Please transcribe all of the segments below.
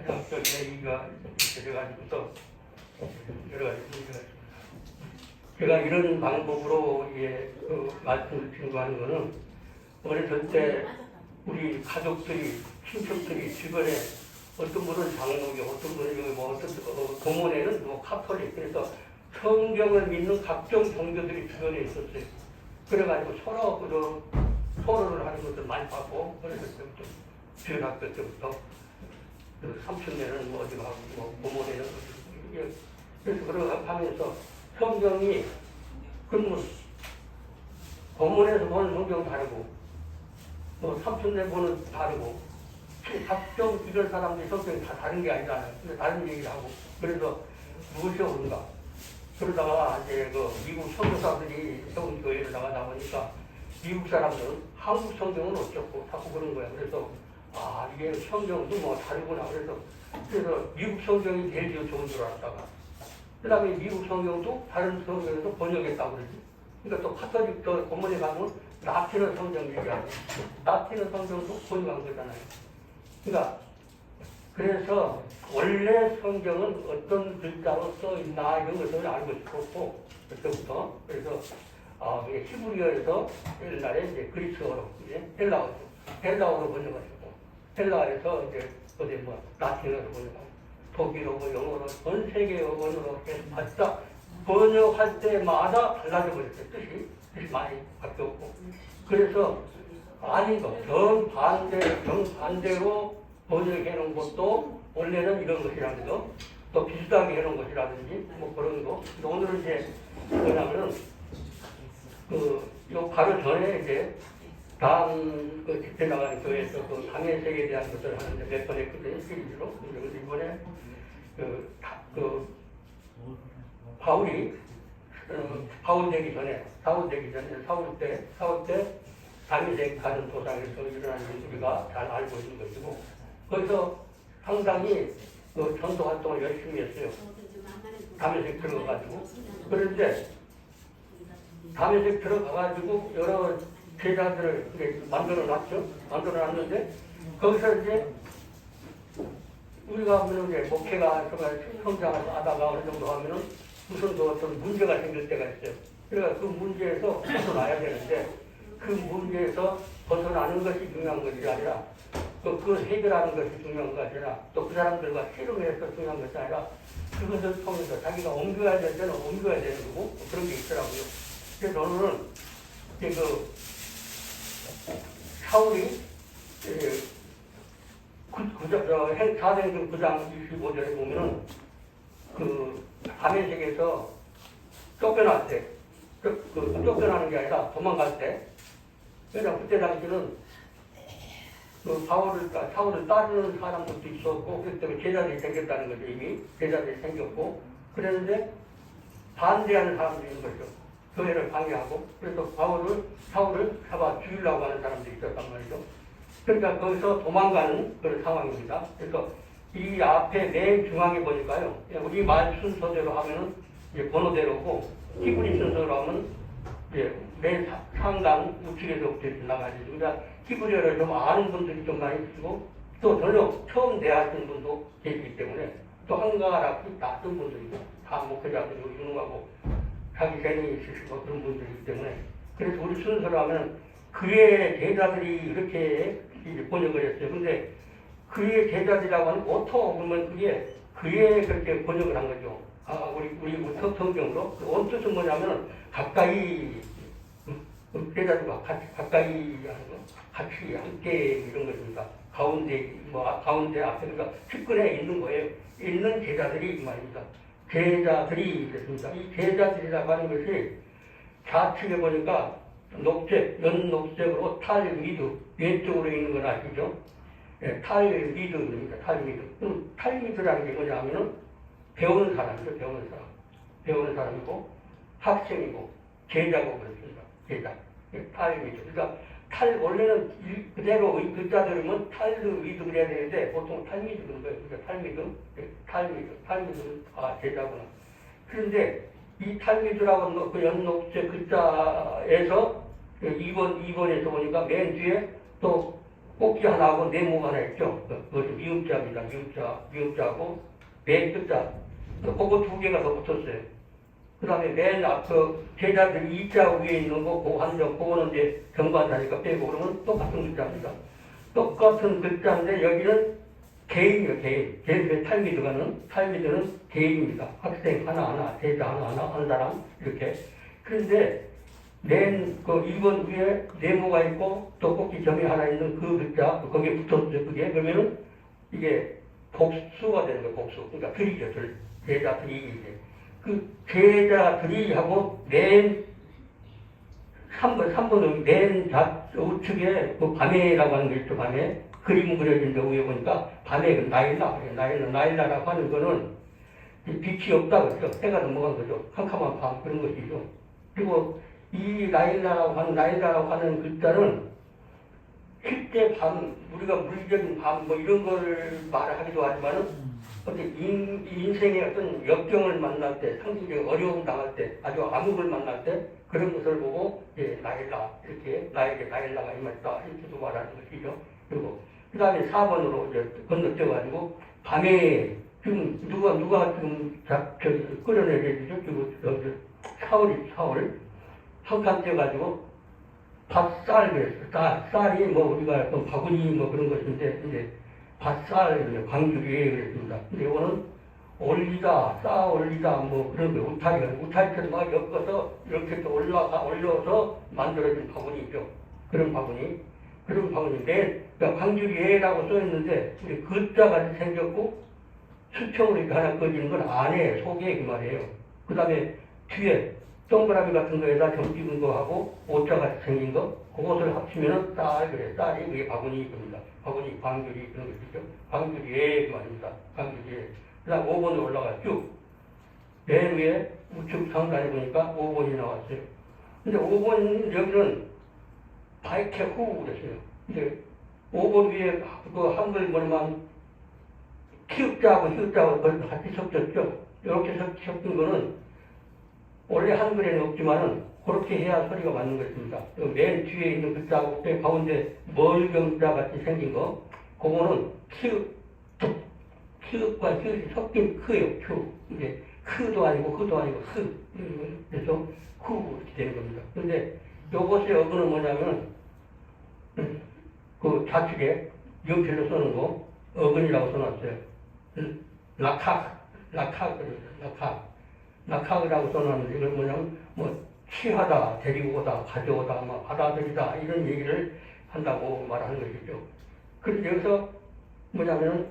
얘기가 되어가지고서 여러 가지 문제가 있습니다. 제가 이런 방법으로 말씀을 드리고 하는 거는 어렸을 때 우리 가족들이, 친척들이 주변에 어떤 분은 장로교, 어떤 분은 고모네는 카톨릭, 그래서 성경을 믿는 각종 종교들이 주변에 있었어요. 그래가지고 서로를 하는 것을 많이 봤고, 어렸을 때부터, 중학교 때부터, 삼촌네는 어디 가고, 고모네는 어디 가고, 그래서 그러고 하면서 성경이, 그러면, 고모네에서 보는 성경 다르고, 삼촌네 보는 다르고, 각종 주변 사람들이 성격이 다 다른 게 아니잖아요. 근데 다른 얘기를 하고. 그래서 무엇이 옳은가. 그러다가 이제 미국 선교사들이 세운 교회를 나가다 보니까 미국 사람들은 한국 성경은 어쩌고 자꾸 그런 거야. 그래서 이게 성경도 다르구나. 그래서 미국 성경이 제일 좋은 줄 알았다가 그 다음에 미국 성경도 다른 성경에서 번역했다고 그러지. 그러니까 또 카톨릭 본문에 가면 라틴어 성경 얘기하고 라틴어 성경도 번역한 거잖아요. 그러니까 그래서 원래 성경은 어떤 글자로 써있나 이런 것을 알고 싶었고 그때부터 그래서 히브리어에서 옛날에 이제 그리스어로 이제 헬라어로 번역하시고 헬라에서 이제 라틴어로 번역하고 독일어, 영어로 전 세계 언어로 각자 번역할 때마다 달라져 버렸어요. 뜻이 많이 바뀌었고 그래서 아닌 거 정반대로 번역해 놓은 것도 원래는 이런 것이라는 거, 또 비슷하게 해놓은 것이라든지 그런 거. 오늘은 이제 뭐냐면은 요 바로 전에 이제 다음 집회 나가는 교회에서 당연세계에 대한 것을 하는데 몇 번 했거든요. 시리즈로. 그래서 이번에 바울 되기 전에 사울 때 당연세계 가는 도상에서 일어나는 우리가 잘 알고 있는 것이고 거기서 상당히 전도 활동을 열심히 했어요. 담에색 들어가가지고. 그런데 담에색 들어가가지고 여러 제자들을 만들어놨죠. 만들어놨는데 거기서 이제 우리가 하면 이제 목회가 성장하다가 어느 정도 하면은 무슨 어떤 문제가 생길 때가 있어요. 그러니까 그 문제에서 벗어나야 되는데 그 문제에서 벗어나는 것이 중요한 것이 아니라 그 해결하는 것이 중요한 것이 아니라 또 그 사람들과 실험해서 중요한 것이 아니라 그것을 통해서 자기가 옮겨야 될 때는 옮겨야 되는 거고 그런 게 있더라고요. 그래서 오늘은 사울이 사도행전 9장 25절에 보면은 다메섹에서 쫓겨날 때 쫓겨나는 게 아니라 도망갈 때 그러니까 그때 당시는 사울을 따르는 사람들도 있었고, 그때 제자들이 생겼다는 거죠, 이미. 제자들이 생겼고, 그랬는데, 반대하는 사람들이 있는 거죠. 교회를 방해하고, 그래서 사울을 잡아 죽이려고 하는 사람들이 있었단 말이죠. 그러니까 거기서 도망가는 그런 상황입니다. 그래서 이 앞에 맨 중앙에 보니까요, 우리 말 순서대로 하면은, 이제 번호대로고, 히브리 순서로 하면, 맨 상단 우측에서부터 나가야죠. 그러니까 히브리어를 좀 아는 분들이 좀 많이 있고 또 전혀 처음 대하시는 분도 계시기 때문에 또 한가락이 낯선 분들이 다 목회자들이고 유능하고 자기 재능이 있으시고 그런 분들이기 때문에 그래서 우리 순서로 하면 그의 제자들이 이렇게 번역을 했어요. 근데 그의 제자들이라고 하는 오토 보면 그의 그렇게 번역을 한 거죠. 우리 성경으로 원뜻은 뭐냐면 가까이 제자들과 가까이 하는 거, 같이 함께 이런 것입니다. 가운데 앞에 그러니까 측근에 있는 거예요. 있는 제자들이 이 말입니다. 제자들이 됐습니다. 이 제자들이라고 하는 것이 좌측에 보니까 연녹색으로 탈미드 왼쪽으로 있는 건 아시죠? 탈미드입니다. 탈미드라는 게 뭐냐 하면은 배우는 사람이죠. 배우는 사람이고 학생이고 제자고 그렇습니다. 제자. 탈미드. 그러니까 원래는 그대로 이 글자 들으면 탈미드 그래야 되는데 보통 탈미드 그런 거예요. 그러니까 탈미드는 제자구나. 그런데 이 탈미드라고 하는 그 연녹색 글자에서 2번에서 보니까 맨 뒤에 또 꼭지 하나하고 네모가 하나 있죠. 그것이 미음자입니다. 미음자하고 맨 끝자. 그거 두 개가 더 붙었어요. 그 다음에 맨 앞, 제자들 이자 위에 있는 거, 그 한정, 그거는 이제 정관사니까 빼고 그러면 똑같은 글자입니다. 똑같은 글자인데 여기는 개인이요, 개인. 제일 탈미 들어가는 개인입니다. 학생 하나하나, 제자 하나하나, 한 사람, 이렇게. 그런데 그 2번 위에 네모가 있고 또 꼭지 점이 하나 있는 그 글자, 거기에 붙었어요, 그게. 그러면은 이게 복수가 되는 거예요, 복수. 그러니까 들이죠, 제자들이 이제. 그 제자들이 하고 맨 3번은 맨 우측에 그 밤에라고 하는 게 있죠, 밤에. 그림 그려진 데 위에 보니까 밤에 그 나일라라고 하는 거는 빛이 없다 그랬죠. 해가 넘어간 거죠. 캄캄한 밤 그런 것이죠. 그리고 이 나일라라고 하는 글자는 실제 밤, 우리가 물리적인 밤 뭐 이런 걸 말하기도 하지만은 어떤 인생의 어떤 역경을 만날 때, 상징적인 어려움 당할 때, 아주 암흑을 만날 때 그런 것을 보고 나일라 이렇게 나에게 나일라가 임했다 이렇게도 말하는 것이죠. 그리고 그 다음에 4번으로 이제 건너뛰어가지고 밤에 지금 누가 지금 끌어내리죠? 지금 사월 한 칸 떼가지고 밭쌀 그랬어. 쌀이 뭐 우리가 바구니 뭐 그런 것인데 이제 밭쌀 광주리에 그랬습니다. 근데 이거는 올리다, 쌓아 올리다 뭐 그런 거 우타리처럼 막 엮어서 이렇게 또 올려서 만들어진 바구니죠. 그런 바구니인데 그러니까 광주리에라고 써있는데 우리 글자같이 생겼고 수평으로 이렇게 하나 꺼지는 건 안에 속에 그 말이에요. 그 다음에 뒤에 동그라미 같은 거에다 점 찍은 거하고 오자같이 생긴 거 그것을 합치면은 쌀이 그게 바구니 겁니다. 바구니 광주리 그런 것이죠. 광주리에 그 말입니다. 광주리에. 그 다음 5번으로 올라가 쭉. 맨 위에 우측 상단에 보니까 5번이 나왔어요. 근데 5번 여기는 바이케후 그랬어요. 근데 5번 위에 그 한글 뭐만 키읔자하고 히읗자하고 같이 섞였죠. 이렇게 섞인 거는 원래 한글에는 없지만은 그렇게 해야 소리가 맞는 것입니다. 맨 뒤에 있는 글자하고 그 가운데 멀경자 같이 생긴 거, 그거는 키읔과 히읗이 섞인 크예요. 큐. 이게 크도 아니고 흐도 아니고 흐. 그래서 후 이렇게 되는 겁니다. 근데 요것의 어근은 뭐냐면 그 좌측에 연필로 쓰는 거 어근이라고 써놨어요. 낙학이라고 써놨는데 이걸 뭐냐면 뭐 취하다, 데리고 오다, 가져오다, 뭐 받아들이다 이런 얘기를 한다고 말하는 것이죠. 그런데 여기서 뭐냐면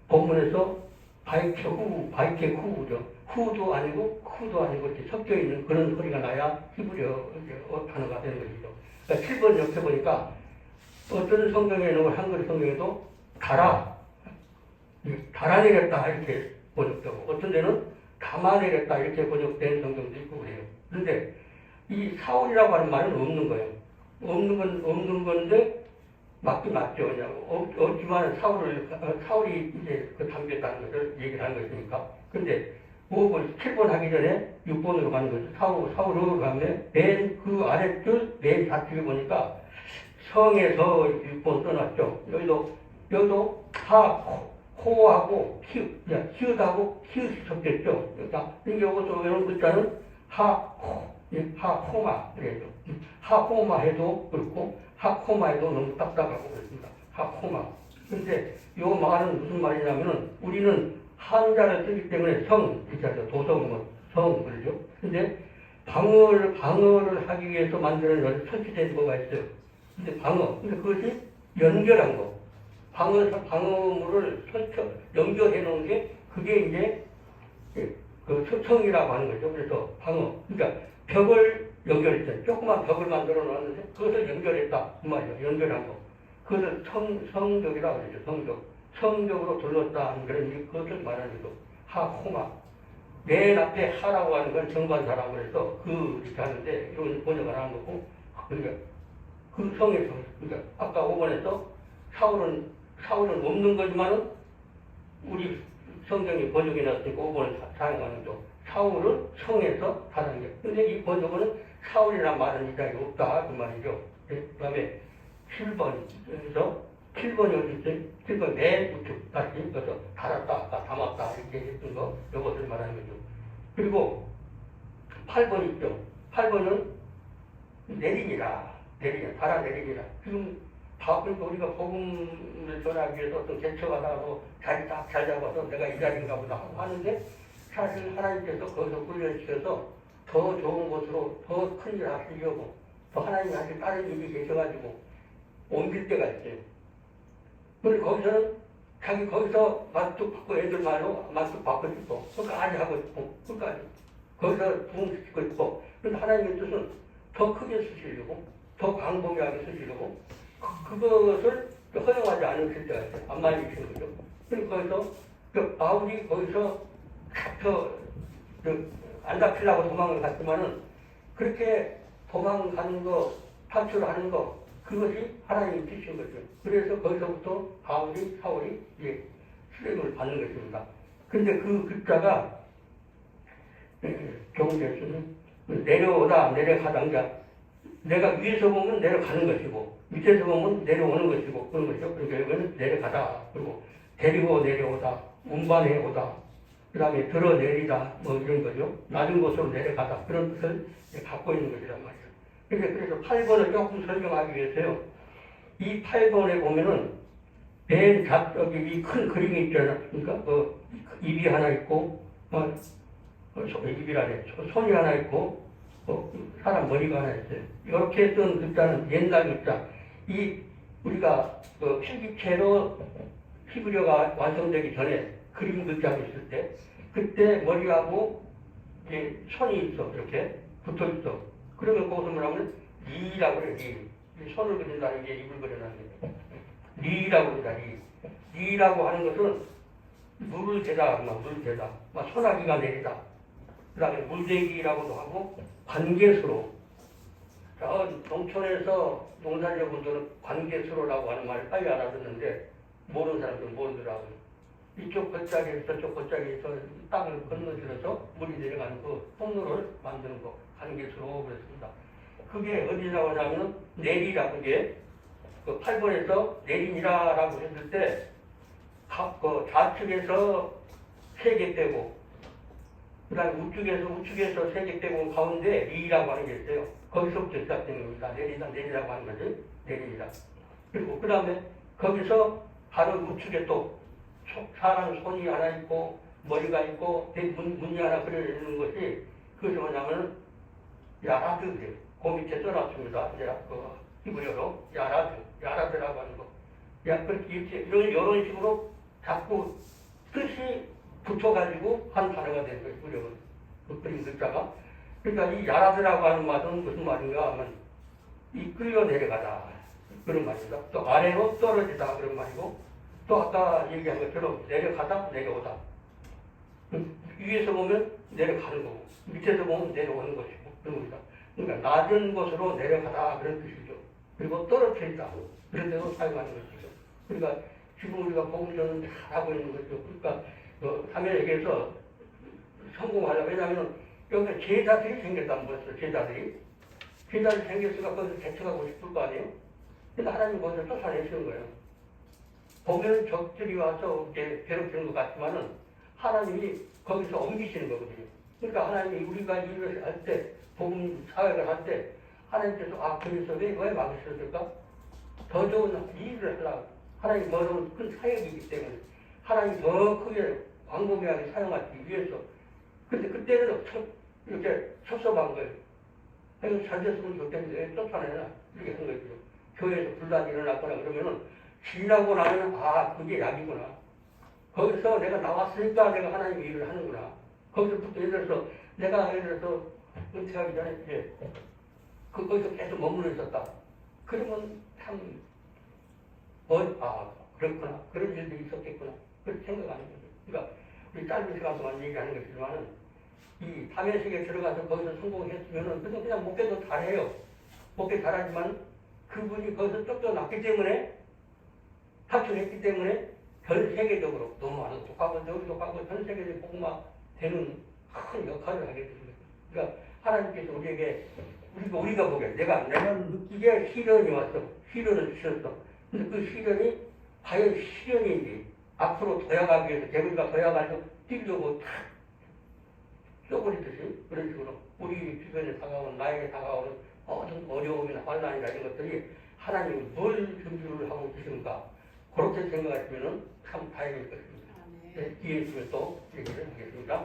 본문에서 바이케후죠. 후도 아니고 쿠도 아니고 이렇게 섞여 있는 그런 소리가 나야 히브리어 단어가 되는 것이죠. 그러니까 7번 옆에 보니까 어떤 성경에는 한글 성경에도 달아내렸다 이렇게 번역되고 어떤 데는 담아내렸다 이렇게 번역된 성경도 있고 그래요. 그런데 이 사울이라고 하는 말은 없는 거예요. 없는 건데 맞긴 맞죠. 없지만 사울이 이제 그 담겼다는 것을 얘기를 하는 것이니까. 그런데 5번, 7번 하기 전에 6번으로 가는 거죠. 사울으로 가면 맨 그 아랫줄 맨 좌측에 보니까 성에서 6번 써놨죠. 여기도 호하고 히읗하고 히읗이 섞였죠. 그러니까 여기서 이런 글자는 하호마 그래요. 하호마 해도 그렇고 하코마 해도 너무 딱딱하고 그렇습니다. 하코마. 그런데 이 말은 무슨 말이냐면은 우리는 한자를 쓰기 때문에 도성 성 그러죠. 근데 방어를 하기 위해서 만드는 설치된 거가 있어요. 근데 근데 그것이 연결한 거. 방어물을 연결해 놓은 게 그게 이제 그 성이라고 하는 거죠. 그래서 그러니까 벽을 연결했어요. 조그만 벽을 만들어 놓았는데 그것을 연결했다. 그 말이죠. 연결한 거. 그것을 성벽이라고 그러죠. 성벽으로 둘렀다는 그것을 말하는 거죠. 하호마. 맨 앞에 하라고 하는 건 정관사라고 그래서 이렇게 하는데 이런 번역을 하는 거고 그러니까 그 성에서 그러니까 아까 5번에서 사울은 없는 거지만은 우리 성경이 번역해 놨으니까 5번을 사용하는 거. 사울은 성에서 사는 게. 근데 이 번역은 사울이라는 말은 이 자리에 없다. 그 말이죠. 그 다음에 7번에서 7번이 어디 있어요? 7번 맨 우측 다시 그래서 달았다 담았다 이렇게 했던 거 이것을 말하는 거죠. 그리고 8번 있죠. 8번은 내리니라 달아 내리니라. 지금 다 그러니까 우리가 복음을 전하기 위해서 어떤 개척 하다가도 자리 딱 잘 잡아서 내가 이 자리인가 보다 하고 하는데 사실 하나님께서 거기서 훈련시켜서 더 좋은 곳으로 더 큰 일 하시려고 더 하나님이 하실 다른 일이 계셔가지고 옮길 때가 있어요. 그런데 거기서는 자기 거기서 만족 받고 애들 말로 만족 받고 싶어. 끝까지 하고 싶어. 끝까지. 거기서 부흥시키고 싶어. 그런데 하나님의 뜻은 더 크게 쓰시려고 더 광범위하게 쓰시려고 그것을 허용하지 않으실 때가 있어요. 안 말리시는 거죠. 그리고 거기서 바울이 거기서 안 잡히려고 도망을 갔지만은 그렇게 도망가는 거, 탈출하는 거 그것이 하나님이 주신 거죠. 그래서 거기서부터 사울이 수령을 받는 것입니다. 그런데 그 글자가 경제에서는 내려오다, 내려가다, 내가 위에서 보면 내려가는 것이고 밑에서 보면 내려오는 것이고 그런 것이죠. 그러니까 여기는 내려가다, 그리고 데리고 내려오다, 운반해 오다, 그 다음에 들어내리다, 뭐 이런 거죠. 낮은 곳으로 내려가다, 그런 뜻을 갖고 있는 것이란 말이에요. 그래서 8번을 조금 설명하기 위해서요. 이 8번에 보면은 맨 좌쪽에 이 큰 그림이 있지 않습니까? 입이 하나 있고, 입이라네. 손이 하나 있고, 사람 머리가 하나 있어요. 이렇게 했던 글자는 옛날 글자. 우리가 필기체로 피부려가 완성되기 전에 그림 글자가 있을 때, 그때 머리하고 이제 손이 있어. 이렇게 붙어 있어. 그러면 거기서 뭐라면 리라고 그래요. 리. 손을 그린다는 게 입을 그려라는 게 리라고 그런다. 리라고 하는 것은 물을 대다, 막 소나기가 내리다. 그 다음에 물대기라고도 하고 관계수로. 농촌에서 농사지어 분들은 관계수로라고 하는 말을 빨리 알아듣는데 모르는 사람들은 모르더라고요. 이쪽 골짜기에서 저쪽 골짜기에서 땅을 건너들어서 물이 내려가는 그 통로를 만드는 거 관계수로 그랬습니다. 그게 어디 나오냐면 내리라고 게 그 8번에서 내리니라라고 했을 때 좌측에서 3개 빼고 그 다음에 우측에서 3개 빼고 가운데 리라고 하는 게 있어요. 거기서부터 시작되는 겁니다. 내리라고 하는 거지. 내리니라. 그리고 그 다음에 거기서 바로 우측에 또 사람 손이 하나 있고 머리가 있고 문이 하나 그려있는 것이 그것이 뭐냐면 야라드 그래요. 그 밑에 써놨습니다. 이제 히브리어로 야라드라고 하는 거. 그렇게 이런 식으로 자꾸 뜻이 붙여가지고 한 단어가 되는 거예요. 히브리어는. 그 그림 글자가. 그러니까 이 야라드라고 하는 말은 무슨 말인가 하면 끌려 내려가다 그런 말입니다. 또 아래로 떨어지다 그런 말이고 또 아까 얘기한 것처럼 내려가다 내려오다. 위에서 보면 내려가는 거고 밑에서 보면 내려오는 것이고 그런 겁니다. 그러니까 낮은 곳으로 내려가다 그런 뜻이죠. 그리고 떨어뜨린다 그런 데도 사용하는 것이죠. 그러니까 지금 우리가 복음전은 잘하고 있는 거죠. 그러니까 사면에게서 성공하려면 왜냐하면 여기 제자들이 생겼다는 거였어요. 제자들이 생겼으니까 거기서 개척하고 싶을 거 아니에요. 근데 하나님 거기서 쫓아내시는 거예요. 보면 적들이 와서 이렇게 괴롭히는 것 같지만은 하나님이 거기서 옮기시는 거거든요. 그러니까 하나님이 우리가 일을 할 때, 복음 사역을 할 때, 하나님께서 거기서 왜 막으셨을까? 더 좋은 일을 하려고. 하나님 더 좋은 큰 사역이기 때문에 하나님 더 크게 광범위하게 사용하기 위해서. 근데 그때는 이렇게 섭섭한 거예요. 잘 됐으면 좋겠는데 쫓아내라. 이렇게 한 거죠. 교회에서 분란이 일어났거나 그러면은 지나고 나면 그게 약이구나. 거기서 내가 나왔으니까 내가 하나님 일을 하는구나. 거기서부터 예를 들어서 내가 은퇴하기 전에 거기서 계속 머물러 있었다. 그러면 참 그렇구나. 그런 일도 있었겠구나. 그렇게 생각하는 거죠. 그러니까 우리 짧은 시간 동안 얘기하는 것이지만은 이 탐의식에 들어가서 거기서 성공했으면은 그냥 목회도 잘해요. 목회 잘하지만 그분이 거기서 쫓겨났기 때문에 탈출했기 때문에 전 세계적으로 너무 많은 독하고 저기독하고 전 세계적으로 복음화 되는 큰 역할을 하게 됩니다. 그러니까 하나님께서 우리에게 우리가 보기에 내가 느끼기에 시련이 왔어. 시련을 주셨어. 근데 그 시련이 과연 시련인지 앞으로 도약하기 위해서 대부가 도약해서 뛰려고 탁 쏘버리듯이 그런 식으로 우리 주변에 다가오는 나에게 다가오는 어떤 어려움이나 환난이나 이런 것들이 하나님이 뭘 준비를 하고 계신가 그렇게 생각하시면 참 다행일 것입니다. 아, 네. 네, 뒤에 있으면 또 얘기를 하겠습니다.